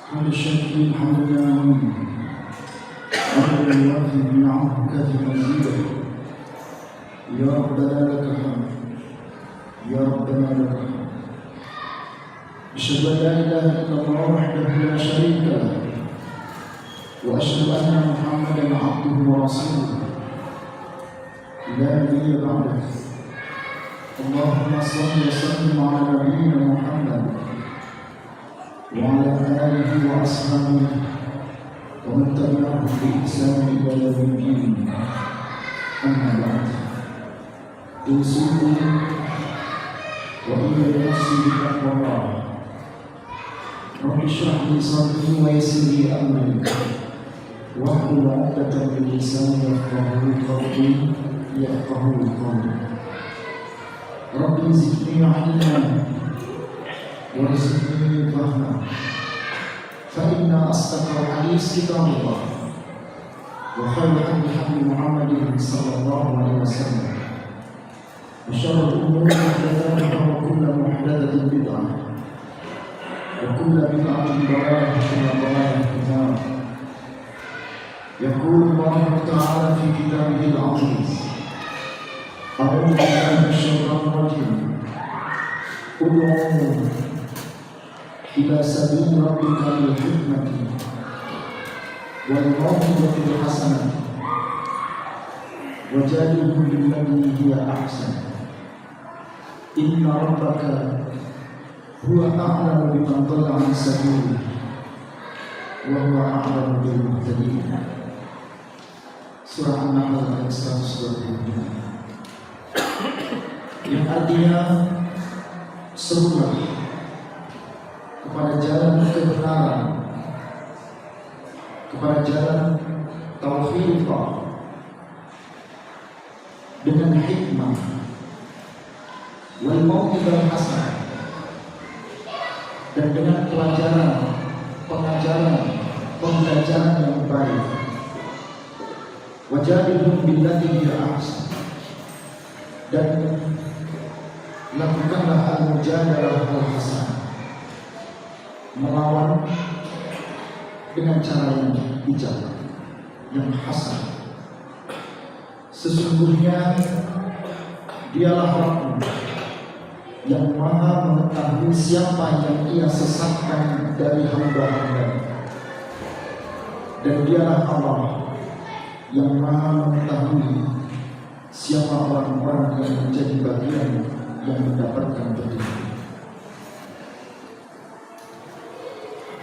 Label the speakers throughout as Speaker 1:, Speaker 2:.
Speaker 1: حمد الشاكرين حمد الناعمين حمد الوافي بنعمه كافي مزيدا. يا ربنا لك الحمد، يا ربنا لك الحمد. أشهد أن لا إله إلا الله وحده لا شريك له، وأشهد أن محمدا عبده ورسوله لا نبي بعده. اللهم صل وسلم على نبينا محمد وعلى آله وأصحابه ومن تبعهم بإحسان إلى يوم الدين. أما بعد، أوصيكم وإياي نفسي بتقوى الله. رب اشرح لي صدري ويسر لي أمري واحلل عقدة من لساني يفقهوا قولي. ربي زدني علما وارزقني فهما، فإن أصدق الحديث كتاب الله، وخير الهدي محمد صلى الله عليه وسلم، وشر الأمور محدثاتها وكل محدثة بدعة، وكل بدعة ضلالة وكل ضلالة في النار. يقول الله تعالى في كتابه العزيز: أعوذ بالله من الشيطان الرجيم. ادعوا إلى سبيل ربك بالحكمة والموعظة الحسنة وجادلهم بالتي هي أحسن، إن ربك هو أعلم بمن ضل عن سبيله وهو أعلم بالمهتدين. Surah An-Nahl ayat 125, yang artinya serulah kepada jalan kebenaran, kepada jalan tauhidullah dengan hikmah, wal mau'izah hasanah, dan dengan pelajaran, pengajaran, pembelajaran yang baik. Wajadilhum billati hiya ahsan, dan lakukanlah al-mujadalah al-hasanah, melawan dengan cara yang bijak, yang hasan. Sesungguhnya dialah Rabb yang maha mengetahui siapa yang ia sesatkan dari hamba-hamba, dan dialah Allah yang maha mengetahui siapa orang-orang yang menjadi bagian yang mendapatkan petunjuk.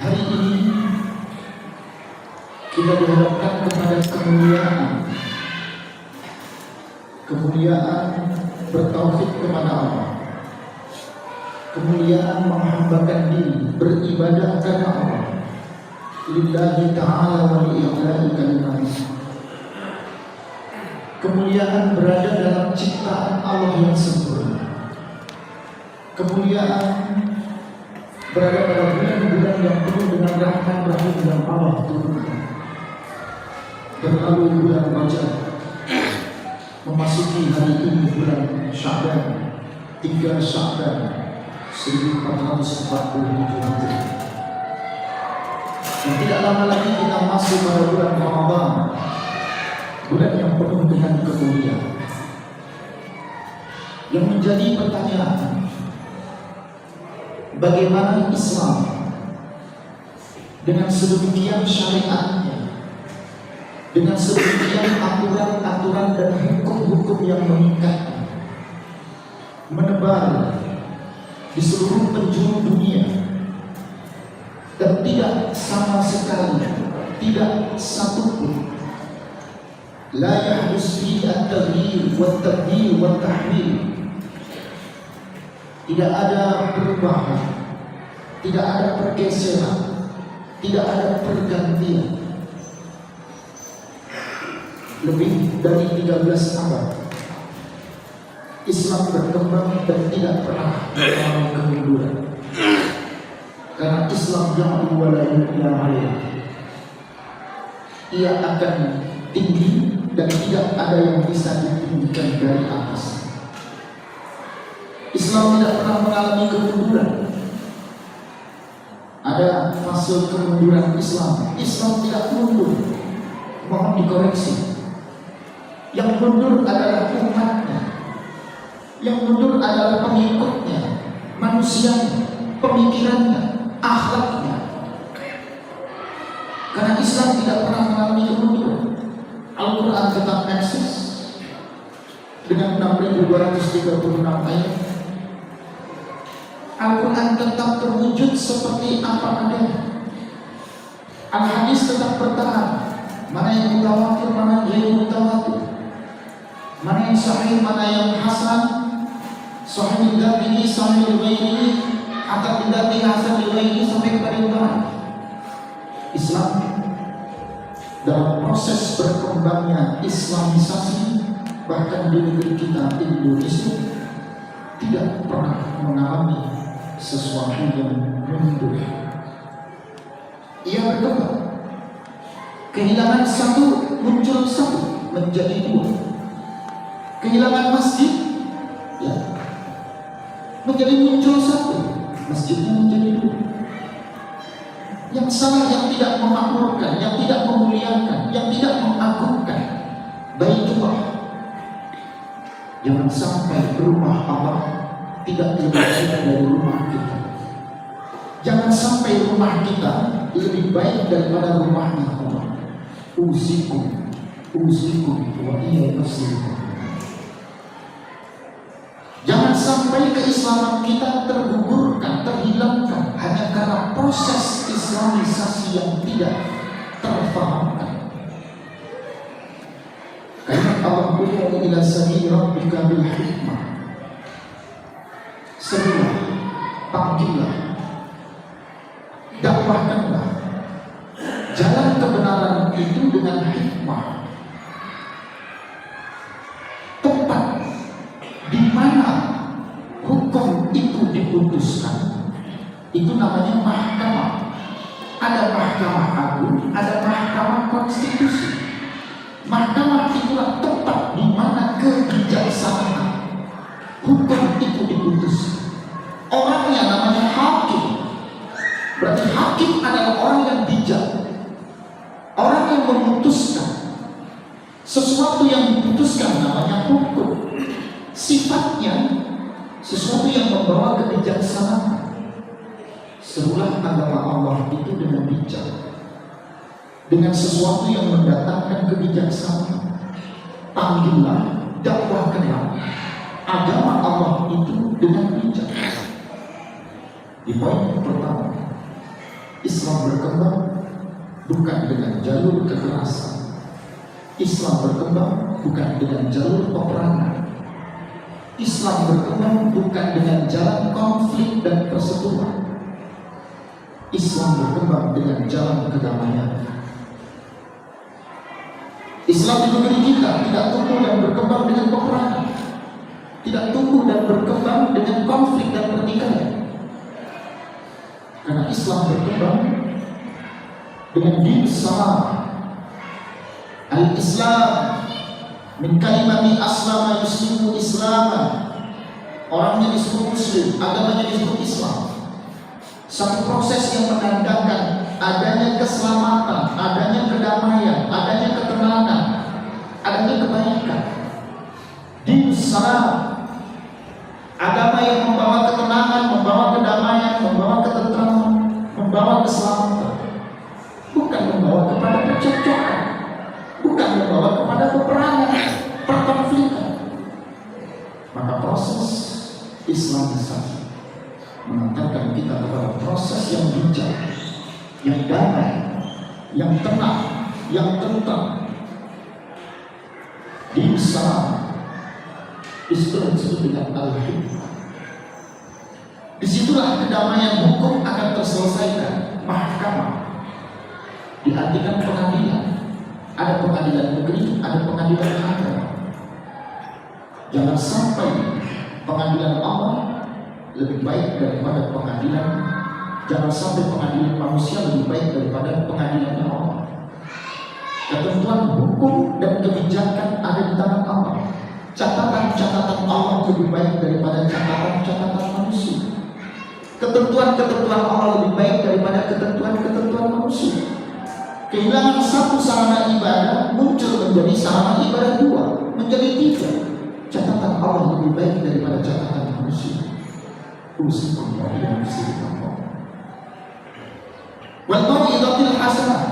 Speaker 1: Hari ini kita dihadapkan kepada kemuliaan bertauhid kepada Allah, kemuliaan menghambakan diri, beribadah karena Allah, lillahi ta'ala wa li'i'la'i kalimatih. Kemuliaan berada dalam ciptaan Allah yang sempurna. Kemuliaan berada pada bulan-bulan yang penuh dengan rahmat yang Allah turunkan. Berlalu bulan Rajab, memasuki hari ini bulan Sya'ban, 3 Sya'ban 1447 Hijriah. Dan tidak lama lagi kita masuk pada bulan Ramadan, bulan yang penuh dengan kemuliaan. Yang menjadi pertanyaan, bagaimana Islam dengan sedemikian syariatnya, dengan sedemikian aturan-aturan dan hukum-hukum yang mengikat, menebar di seluruh penjuru dunia, dan tidak sama sekali, tidak satupun la yahdus fi at-taghyir wa at-tabdil wa at-tahwil. Tidak ada perubahan, tidak ada pergeseran, tidak ada pergantian. Lebih dari 13 abad Islam berkembang dan tidak pernah mengalami kemunduran, karena Islam ya'lu wa la yu'la. Ia akan tinggi dan tidak ada yang bisa ditinggikan dari atas. Islam tidak pernah mengalami kemunduran. ada fase kemunduran Islam. Islam tidak mundur, mohon dikoreksi. Yang mundur adalah umatnya, yang mundur adalah pengikutnya, manusianya, pemikirannya, akhlaknya. Karena Islam tidak pernah mengalami kemunduran. Al-Quran tetap eksis dengan 6.236 ayat. Al-Quran tetap terwujud seperti apa adanya. Al-Hadis tetap bertahan, mana yang mutawatir, mana yang mutawatir, mana yang sahih, mana yang hasan, sahih lidatihi, sahih lighairihi, hatta lidatihi, hasan lighairihi, sampai kepada yang lain. Islam dalam proses berkembangnya Islamisasi, bahkan di negeri kita Indonesia, tidak pernah mengalami sesuatu yang mundur. Ia berkembang, kehilangan satu muncul satu menjadi dua. Kehilangan masjid, ya, menjadi muncul satu, masjidnya menjadi dua. Yang salah, yang tidak memakmurkan, yang tidak memuliakan, yang tidak mengagungkan Baitullah. Jangan sampai rumah Allah tidak lebih baik dari rumah kita. Jangan sampai rumah kita lebih baik daripada rumahnya Allah. Usikum wa iya nasirukum. Jangan sampai keislaman kita tergugurkan, terhilangkan hanya karena proses Islamisasi yang tidak terfahamkan. Karena Allah ud'u ila sabili rabbika bil hikmah. Serulah, panggillah, dakwahkanlah jalan kebenaran itu dengan hikmah. Tempat di mana hukum itu diputuskan, itu namanya mahkamah. Ada mahkamah agung, ada mahkamah konstitusi. Mahkamah itulah tempat di mana kebijaksanaan hukum itu diputus. Orangnya namanya hakim. Berarti hakim adalah orang yang bijak, orang yang memutuskan. Sesuatu yang diputuskan namanya hukum. Sifatnya sesuatu yang membawa kebijaksanaan. Serulah agama Allah itu dengan bijak, dengan sesuatu yang mendatangkan kebijaksanaan. Panggillah, dakwahkanlah agama Allah itu dengan bijak. Di poin pertama, Islam berkembang bukan dengan jalur kekerasan. Islam berkembang bukan dengan jalur peperangan. Islam berkembang bukan dengan jalan konflik dan perseteruan. Islam berkembang dengan jalan kedamaian. Islam di negeri kita tidak tumbuh dan berkembang dengan peperangan, tidak tumbuh dan berkembang dengan konflik dan pertikaian. Karena Islam berkembang dengan din salam. Al-Islam min kalimati aslama yuslimu islaman. Orangnya disebut muslim, agamanya disebut Islam. Satu proses yang menandakan adanya keselamatan, adanya kedamaian, adanya ketenangan, adanya kebaikan. Din salam, agama yang membawa ketenangan, membawa kedamaian, membawa ketentraman, membawa keselamatan. Bukan membawa kepada percekcokan, bukan membawa kepada peperangan, perkonflikan. Maka proses Islamisasi mengantarkan kita kepada proses yang bijak, yang damai, yang tenang, yang tentram. Din salam disebut dengan al-hikmah. Disitulah kedamaian hukum akan terselesaikan. Mahkamah diartikan pengadilan. Ada pengadilan negeri, ada pengadilan agama. Jangan sampai pengadilan Allah lebih baik daripada pengadilan. Jangan sampai pengadilan manusia lebih baik daripada pengadilan Allah. Ketentuan hukum dan kebijakan ada di tangan Allah. Catatan-catatan Allah lebih baik daripada catatan-catatan manusia. Ketentuan-ketentuan Allah lebih baik daripada ketentuan-ketentuan manusia. Kehilangan satu sarana ibadah muncul menjadi sarana ibadah dua, menjadi tiga. Catatan Allah lebih baik daripada catatan manusia. Usikum wa iyyakum wal mau'izatil hasanah.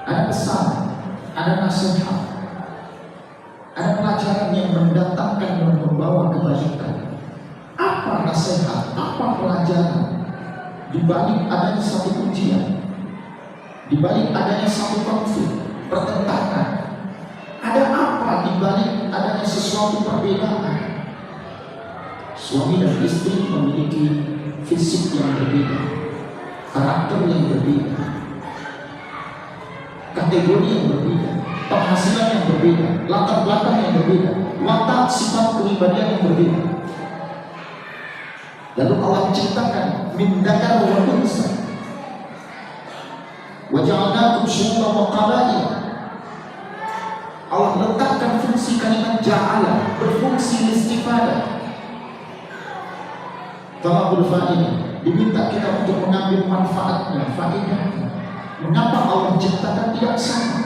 Speaker 1: Ada pesan, ada nasihat, ada pelajaran yang mendatangkan dan membawa kebaikan. Apa nasihat, apa pelajaran di balik adanya satu ujian, di balik adanya satu konflik, pertentangan? Ada apa di balik adanya sesuatu perbedaan? Suami dan istri memiliki fisik yang berbeda, karakter yang berbeda, kategori yang berbeda, penghasilan yang berbeda, latar belakang yang berbeda, watak sifat kepribadian yang berbeda. Lalu Allah ciptakan min dzakar wa unsa wa ja'alnakum syu'uban wa qabaila. Allah letakkan fungsi kalimat ja'ala berfungsi istifadah. Talabul fa'idah, diminta kita untuk mengambil manfaatnya, faedahnya. Mengapa Allah ciptakan tidak sama?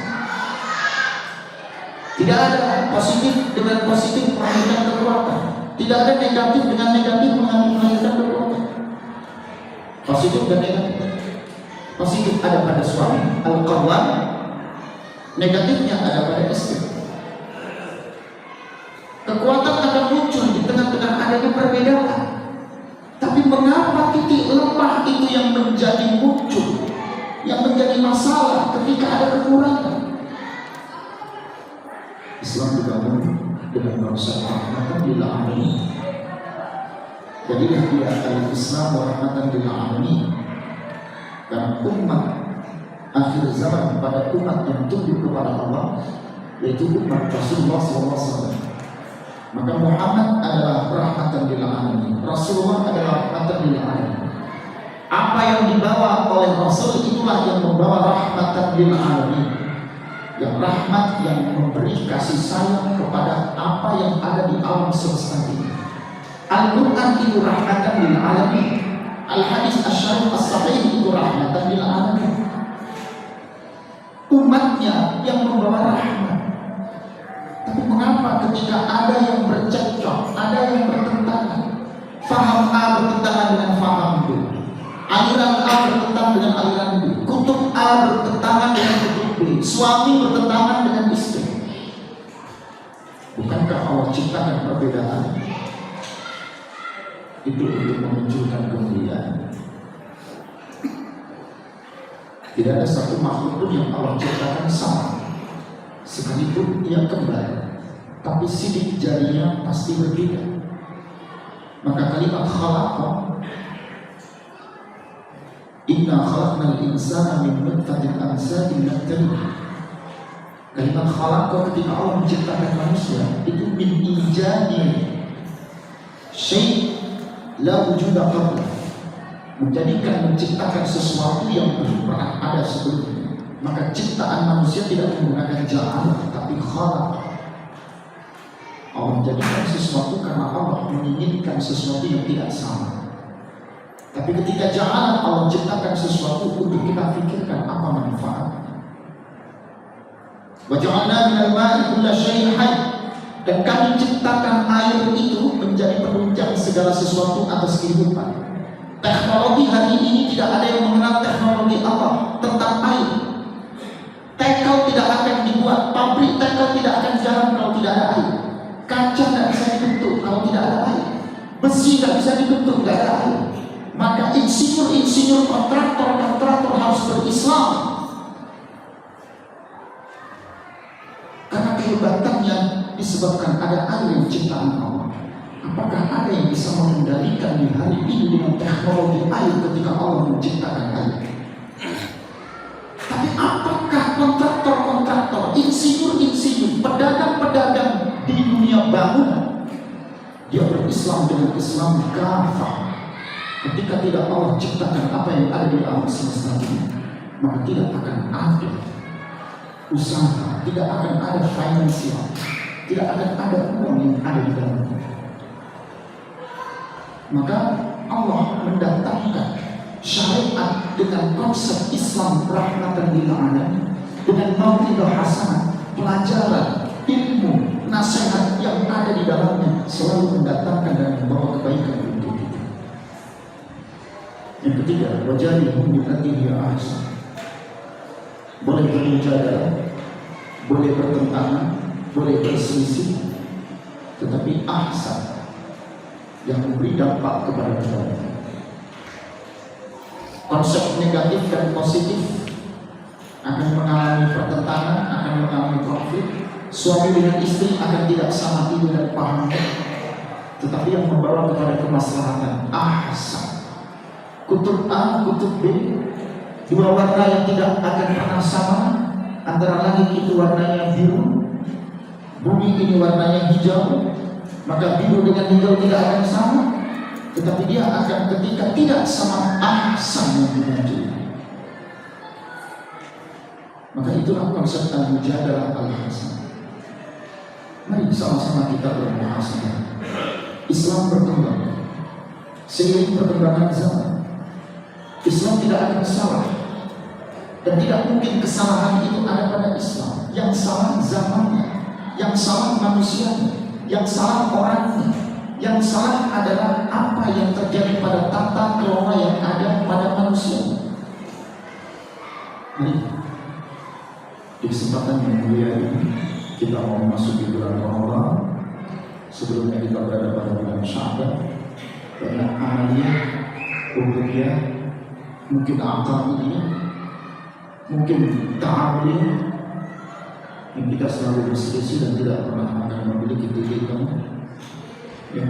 Speaker 1: Tidak ada positif dengan positif melahirkan kekuatan. Tidak ada negatif dengan negatif melahirkan kekuatan. Positif dan negatif. Positif ada pada suami, al-qawwam. Negatifnya ada pada istri. Kekuatan akan muncul di tengah-tengah adanya perbedaan. Tapi mengapa titik lemah itu yang menjadi muncul, yang menjadi masalah ketika ada kekurangan? Islam digabung dengan bangsa rahmatan lil alamin. Jadilah dia al-Islam rahmatan lil alamin. Karena umat akhir zaman pada umat yang tunduk kepada Allah, yaitu umat Rasulullah SAW. Maka Muhammad adalah rahmatan lil alamin, Rasulullah adalah rahmatan lil alamin. Apa yang dibawa oleh Rasul itulah yang membawa rahmatan lil alamin. Yang rahmat yang memberi kasih sayang kepada apa yang ada di alam semesta ini. Al-Quran itu rahmatan lil alamin. Al-Hadis Asy-Syarif As-Sahih itu rahmatan lil alamin. Umatnya yang membawa rahmat. Tapi mengapa ketika ada yang bercekcok, ada yang bertentangan, faham A bertentangan dengan faham B, aliran A bertentangan dengan aliran B, kutub A bertentangan dengan kutub B, suami bertentangan dengan istri? Bukankah Allah ciptakan perbedaan itu untuk memunculkan kemuliaan? Tidak ada satu makhluk pun yang Allah ciptakan sama, sekalipun ia kembar, tapi sidik jarinya pasti berbeda. Maka kalimat khalaqa, inna khalaqnal insana min nutfatin amsajin nabtalihi. Kalimat khalaqa ketika Allah menciptakan manusia itu min ijadi syai' la wujuda qabla, menjadikan menciptakan sesuatu yang belum pernah ada sebelumnya. Maka ciptaan manusia tidak menggunakan ja'al, tapi khalaq. Allah menjadikan sesuatu karena Allah menginginkan sesuatu yang tidak sama. Tapi ketika ja'al, Allah ciptakan sesuatu untuk kita pikirkan apa manfaatnya. Wa ja'alna minal ma'i kulla syai'in hayy. Dan kami ciptakan air itu menjadi penunjang segala sesuatu atas kehidupan. Teknologi hari ini tidak ada yang mengenal teknologi Allah tentang air. Tekel tidak akan dibuat, pabrik tekel tidak akan jalan kalau tidak ada air. Kaca tidak bisa dibentuk kalau tidak ada air. Besi tidak bisa dibentuk tidak ada air. Maka insinyur-insinyur, kontraktor harus berislam. Karena kehebatannya disebabkan ada air yang ciptaan Allah. Apakah ada yang bisa mengendalikan di hari ini dengan teknologi air ketika Allah menciptakan air? Tapi apakah kontraktor, insinyur, pedagang di dunia bangunan, dia berislam dengan Islam kafah? Ketika tidak Allah ciptakan apa yang ada di alam semesta ini, maka tidak akan ada usaha, tidak akan ada finansial, tidak akan ada uang yang ada di dalamnya. Maka Allah mendatangkan syariat dengan konsep Islam rahmatan lil alamin, dengan mau'izah hasanah, pelajaran, ilmu, nasihat yang ada di dalamnya selalu mendatangkan dan membawa kebaikan untuk kita. Yang ketiga, wajadilhum billati hiya ahsan. Boleh bermujadah, boleh bertentangan, boleh berselisih, tetapi ahsan yang memberi dampak kepada kita. Konsep negatif dan positif akan mengalami pertentangan, akan mengalami konflik. Suami dengan istri akan tidak sama ide dan paham, tetapi yang membawa kepada kemaslahatan ahsan. Kutub A, kutub B, dua warna yang tidak akan pernah sama. Antara langit itu warnanya biru, bumi ini warnanya hijau, maka biru dengan hijau tidak akan sama, tetapi dia akan ketika tidak sama ahsan yang dimaksud. Maka itulah konsep al-mujadalah al-hasan. Mari sama-sama kita bermuhasabah. Islam berkembang seiring perkembangan zaman. Islam tidak akan salah, dan tidak mungkin kesalahan itu ada pada Islam. Yang salah zamannya, yang salah manusianya, yang salah orangnya. Yang salah adalah apa yang terjadi pada tata kelola yang ada pada manusia. Mari, di kesempatan yang mulia ini kita mau masuk di bulan Ramadan. Sebelumnya kita berada pada bulan Sya'ban. Banyak amaliyah, ruhiyah, mungkin akal ini, mungkin ta'amul yang kita selalu berselisih dan tidak pernah akan memiliki titik temu. Ya,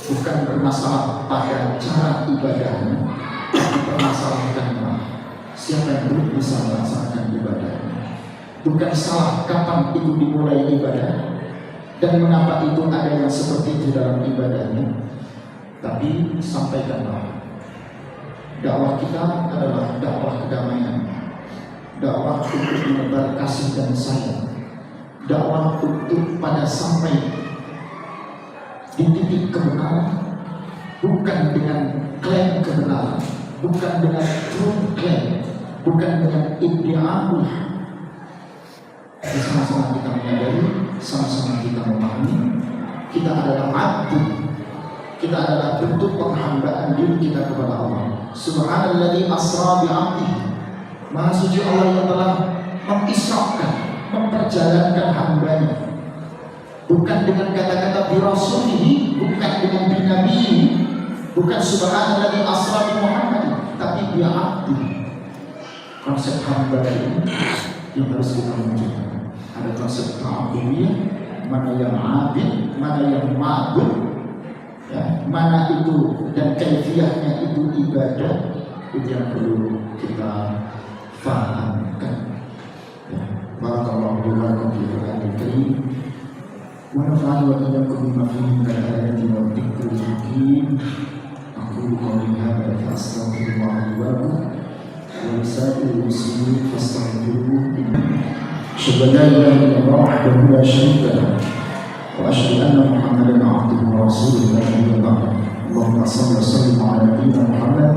Speaker 1: bukan bermasalah pada cara ibadahnya, tapi permasalahannya siapa yang belum bisa melaksanakan ibadahnya. Bukan salah kapan itu dimulai ibadah dan mengapa itu ada yang seperti itu dalam ibadahnya, tapi sampaikanlah dakwah kita adalah dakwah kedamaian, dakwah untuk menebar kasih dan sayang, dakwah untuk pada sampai di titik kebenaran, bukan dengan klaim kebenaran, bukan dengan true claim, bukan dengan iddia'ul. Sama-sama kita menyadari, sama-sama kita memahami, kita adalah abdu, kita adalah bentuk penghambaan diri kita kepada Allah. Subhanalladzi asra bi'abdihi, Maha suci Allah yang telah mengisrakan, memperjalankan hambanya. Bukan dengan kata-kata birasulihi, bukan dengan binabihi, bukan subhanalladzi asra bi Muhammad, tapi bi'abdi. Konsep hamba ini yang harus kita munculkan. Ada konsep ta'abudiyah, mana yang abid, mana yang ma'bud, ya, mana itu dan kaifiyahnya itu ibadah, itu yang perlu kita fahamkan. Ya, barakallahu lakum fi Qur'anil Karim. ونفعل وإياكم بما فيه من الآيات والذكر الحكيم. أقول قولي هذا فأستغفر الله لي ولكم ولسائر المسلمين فاستغفروه. أشهد أن لا إله إلا الله وحده لا شريك له وأشهد أن محمدا عبده ورسوله لا نبي بعده. اللهم صل وسلم على نبينا محمد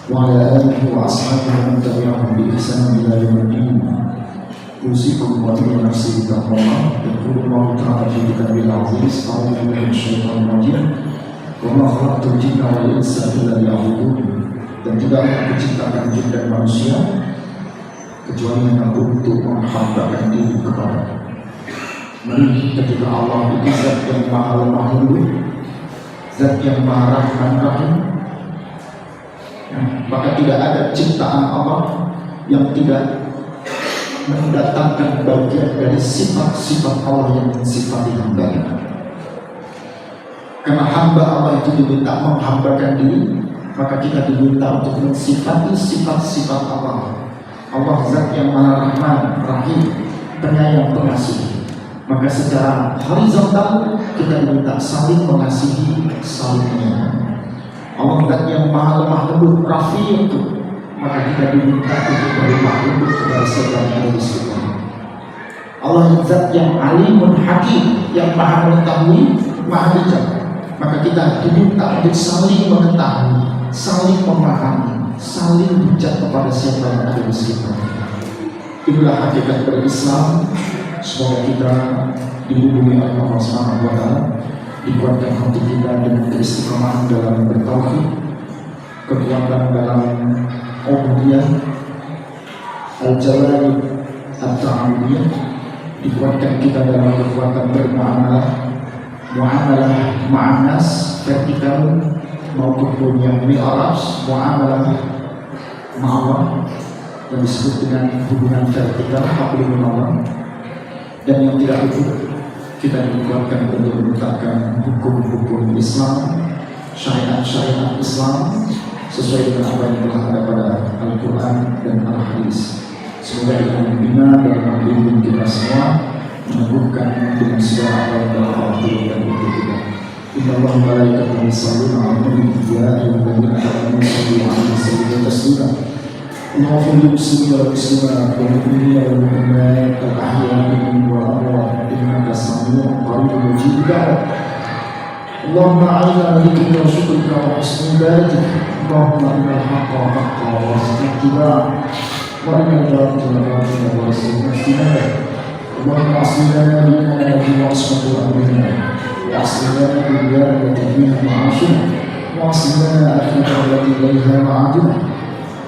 Speaker 1: وعلى آله وأصحابه ومن تبعهم بإحسان إلى يوم الدين. أوصيكم ونفسي بتقوى الله. يقول الله تعالى في كتابه العزيز: أعوذ بالله من الشيطان الرجيم وما خلقت الجن والإنس إلا ليعبدون. Dan tidak aku ciptakan jin dan manusia kecuali hanya untuk menghambakan diri kepada. Mari ketika Allah itu zat yang maha lemah lembut, zat yang maha rahman rahim, maka tidak ada ciptaan Allah yang tidak mendatangkan bagian dari sifat-sifat Allah yang mensifati hambanya. Karena hamba Allah itu diminta menghambakan diri, maka kita diminta untuk mensifati sifat-sifat Allah. Allah zat yang maha rahman, rahim, penyayang, pengasih. Maka secara horizontal kita diminta saling mengasihi, saling menyayangi. Allah zat yang maha lemah lembut, rafiq, maka kita diminta untuk berlemah lembut kepada segala yang ada di sekitar. Allah zat yang alimun hakim, yang maha mengetahui, maha bijak, Maka kita diminta untuk saling mengetahui, saling memahami, saling bijak kepada siapa yang ada di sekitar kita. Inilah hakikat berislam. Semoga kita dihubungi oleh Allah Subhanahu wa Ta'ala, dikuatkan hati kita dengan keistiqomahan dalam bertauhid, kekuatan dalam ubudiyah, al-jalal at-ta'amudiyah, dikuatkan kita dalam kekuatan bermuamalah, muamalah ma'anas vertikal maupun yang mi'araj, muamalah ma'awah yang disebut dengan hubungan vertikal hablum minallah. Dan yang tidak itu, kita dikuatkan untuk menetapkan hukum-hukum Islam, syariat-syariat Islam sesuai dengan apa yang telah ada pada Al-Quran dan Al-Hadis. Semoga Allah membina dan membimbing kita semua, meneguhkan dengan segala apa yang telah Allah turunkan untuk kita. Inna Allah malaikatahu yusholluna 'alan nabi ya ayyuhalladzina amanu shollu 'alaihi wa sallimu taslima. Allahumma salli ala sayyidina Muhammadin wa ala al-ahya'i minhum wal amwat innaka samii'un qariibun mujibud da'wat. Allahumma a'inna bidzikri wa syukrika wa husni ibadatik. Allahumma innal haqqa haqqan wa warzuqna ittiba'ah wa innal batila batilan wa warzuqna ijtinabah. Allahumma aslih lana dinana wa aslih amrana wa aslih lana dunyana allati fiha ma'ashuna wa aslih lana akhiratana allati ilayha ma'aduna.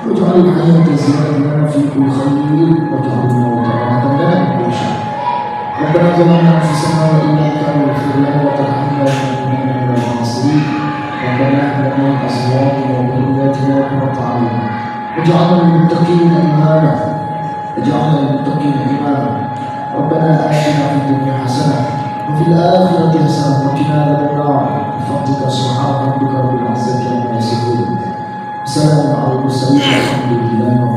Speaker 1: واجعل الحياة زيادة في كل خير واجعل الموت راحة لنا من كل شر. ربنا ظلمنا أنفسنا وإن لم تغفر لنا وترحمنا لنكونن من الخاسرين. ربنا هب لنا من أزواجنا وذرياتنا قرة أعين واجعلنا للمتقين إماما. ربنا آتنا في الدنيا حسنة وفي الآخرة حسنة وقنا عذاب النار بفضلك سبحان ربك رب العزة عما يصفون. Assalamualaikum warahmatullahi wabarakatuh.